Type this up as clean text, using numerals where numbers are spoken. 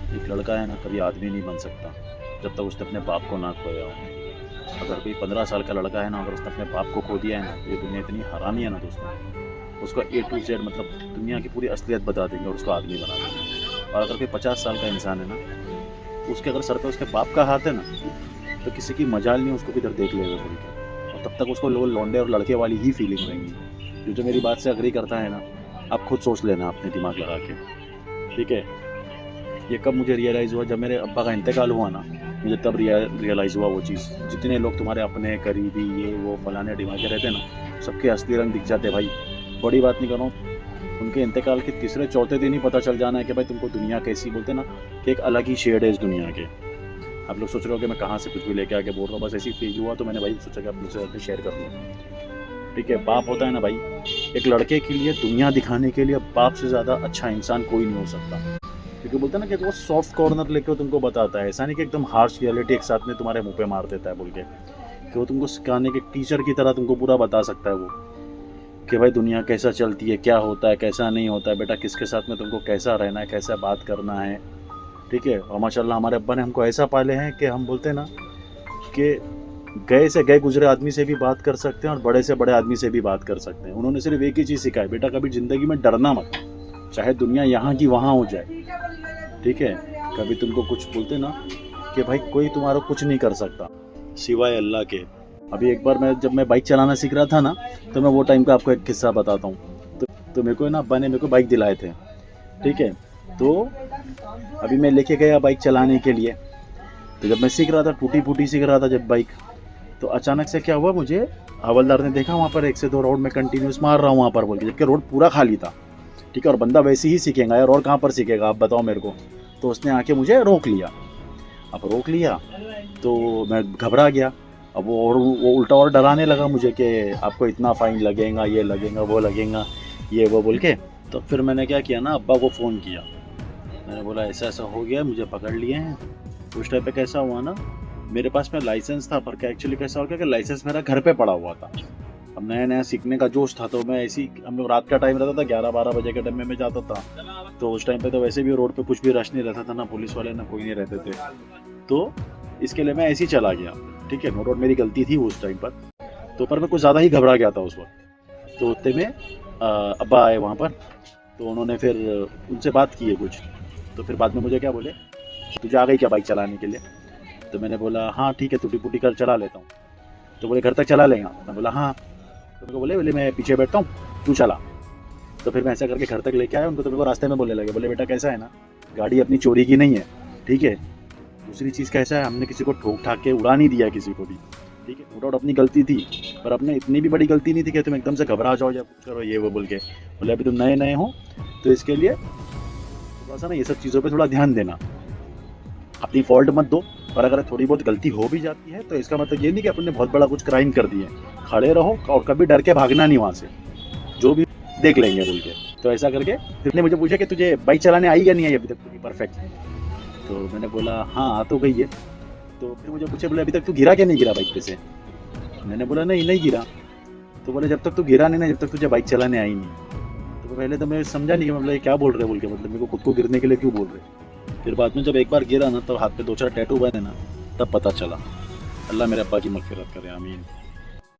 एक लड़का है ना कभी आदमी नहीं बन सकता जब तक उसने अपने बाप को ना खोया हो। अगर कोई 15 साल का लड़का है ना, अगर उसने अपने बाप को खो दिया है ना, तो ये दुनिया इतनी हरामी है ना दोस्तों, उसका ए टू जेड मतलब दुनिया की पूरी असलियत बता देंगे और उसको आदमी बना देंगे। और अगर कोई 50 साल का इंसान है ना, उसके अगर सर पे उसके बाप का हाथ है ना, तो किसी की मजाल नहीं उसको किधर देख लेगा बोल के। और तब तक उसको लोग लौंडे और लड़के वाली ही फीलिंग रहेंगी। जो मेरी बात से अग्री करता है ना, आप खुद सोच लेना अपने दिमाग लगा के, ठीक है। ये कब मुझे रियलाइज़ हुआ, जब मेरे अब्बा का इंतकाल हुआ ना, मुझे तब रियलाइज़ हुआ वो चीज़। जितने लोग तुम्हारे अपने करीबी ये वो फलाने डिमाके रहते ना, सबके असली रंग दिख जाते भाई। बड़ी बात नहीं कर रहा हूँ, उनके इंतकाल के तीसरे चौथे दिन ही पता चल जाना है कि भाई तुमको दुनिया कैसी, बोलते ना कि एक अलग ही शेड है इस दुनिया के। आप लोग सोच रहे हो कि मैं कहाँ से कुछ भी लेके आके बोल रहा हूँ, बस ऐसी फील हुआ तो मैंने भाई सोचा कि आप लोग से शेयर कर दूँ, ठीक है। बाप होता है ना भाई, एक लड़के के लिए दुनिया दिखाने के लिए बाप से ज़्यादा अच्छा इंसान कोई नहीं हो सकता। क्योंकि बोलते हैं ना कि वो सॉफ्ट कॉर्नर लेके तुमको बताता है, ऐसा नहीं कि एकदम हार्श रियलिटी एक साथ में तुम्हारे मुंह पे मार देता है बोल के, कि वो तुमको सिखाने के टीचर की तरह तुमको पूरा बता सकता है वो, कि भाई दुनिया कैसा चलती है, क्या होता है कैसा नहीं होता है, बेटा किसके साथ में तुमको कैसा रहना है, कैसा बात करना है, ठीक है। और माशाल्लाह हमारे अब्बा ने हमको ऐसा पाले हैं कि हम बोलते हैं ना कि गए से गए गुजरे आदमी से भी बात कर सकते हैं और बड़े से बड़े आदमी से भी बात कर सकते हैं। उन्होंने सिर्फ एक ही चीज़ सिखाई, बेटा कभी ज़िंदगी में डरना मत, चाहे दुनिया यहाँ की वहाँ हो जाए, ठीक है। कभी तुमको कुछ बोलते ना कि भाई कोई तुम्हारा कुछ नहीं कर सकता सिवाय अल्लाह के। अभी एक बार जब मैं बाइक चलाना सीख रहा था ना, तो मैं वो टाइम का आपको एक किस्सा बताता हूँ। तो मेरे को ना अब्बा ने मेरे को बाइक दिलाए थे, ठीक है। तो अभी मैं लेके गया बाइक चलाने के लिए, तो जब मैं सीख रहा था, टूटी फूटी सीख रहा था जब बाइक, तो अचानक से क्या हुआ, मुझे हवलदार ने देखा वहाँ पर 1 से 2 राउंड में कंटिन्यूस मार रहा हूँ वहाँ पर बोल के, जबकि रोड पूरा खाली था, ठीक है। और बंदा वैसे ही सीखेगा यार, और कहाँ पर सीखेगा आप बताओ मेरे को। तो उसने आके मुझे रोक लिया। अब रोक लिया तो मैं घबरा गया। अब वो उल्टा और डराने लगा मुझे कि आपको इतना फ़ाइन लगेगा, ये लगेगा, वो लगेगा, ये वो बोल के। तो फिर मैंने क्या किया ना, अब्बा को फ़ोन किया। मैंने बोला ऐसा ऐसा हो गया, मुझे पकड़ लिए हैं। उस टाइम पे कैसा हुआ ना, मेरे पास में लाइसेंस था, पर क्या एक्चुअली कैसा हो गया कि लाइसेंस मेरा घर पे पड़ा हुआ था। अब नया नया सीखने का जोश था, तो मैं ऐसी, हम लोग रात का टाइम रहता था, 11-12 बजे के टाइम में मैं जाता था। तो उस टाइम पे तो वैसे भी रोड पे कुछ भी रश नहीं रहता था, ना पुलिस वाले ना कोई नहीं रहते थे, तो इसके लिए मैं ऐसे ही चला गया, ठीक है। नो डाउट मेरी गलती थी उस टाइम पर, तो पर मैं कुछ ज़्यादा ही घबरा गया था उस वक्त। तो उतने में अब्बा आए वहाँ पर, तो उन्होंने फिर उनसे बात की है कुछ। तो फिर बाद में मुझे क्या बोले, तुझे आ गई क्या बाइक चलाने के लिए? तो मैंने बोला हाँ ठीक है, टूटी फूटी कर चला लेता हूँ। तो बोले घर तक चला लेगा? मैं बोला हाँ। तो मेरे को बोले मैं पीछे बैठता हूँ, तू चला। तो फिर मैं ऐसा करके घर तक लेके आया उनको। तो मेरे को रास्ते में बोलने लगे, बोले बेटा कैसा है ना, गाड़ी अपनी चोरी की नहीं है, ठीक है। दूसरी चीज़ कैसा है, हमने किसी को ठोक ठाक के उड़ा नहीं दिया किसी को भी, ठीक है। नो डाउट अपनी गलती थी, पर अपने इतनी भी बड़ी गलती नहीं थी कि तुम एकदम से घबरा जाओ या कुछ करो ये वो बोल के। बोले अभी तुम नए नए हो, तो इसके लिए थोड़ा सा ना ये सब चीज़ों पे थोड़ा ध्यान देना, अपनी फॉल्ट मत दो। और अगर थोड़ी बहुत गलती हो भी जाती है तो इसका मतलब ये नहीं कि अपन ने बहुत बड़ा कुछ क्राइम कर दिया है। खड़े रहो और कभी डर के भागना नहीं वहाँ से, जो भी देख लेंगे बोल के। तो ऐसा करके फिर ने मुझे पूछा कि तुझे बाइक चलाने आई या नहीं आई अभी तक पूरी परफेक्ट? तो मैंने बोला हाँ आ तो गई है। तो फिर मुझे पूछे, बोले अभी तक तू गिरा क्या नहीं गिरा बाइक पे से? मैंने बोला नहीं नहीं गिरा। तो बोले जब तक तू गिरा नहीं ना, जब तक तुझे बाइक चलाने आई नहीं। तो पहले तो मैं समझा नहीं कि मतलब ये क्या बोल रहे बोल के, मतलब मेरे को खुद को गिरने के लिए क्यों बोल रहे। फिर बाद में जब एक बार गिरा ना, तब हाथ पे 2-4 टैटू बने ना, तब पता चला। अल्लाह मेरे अब्बा की मग़फ़िरत करे, आमीन।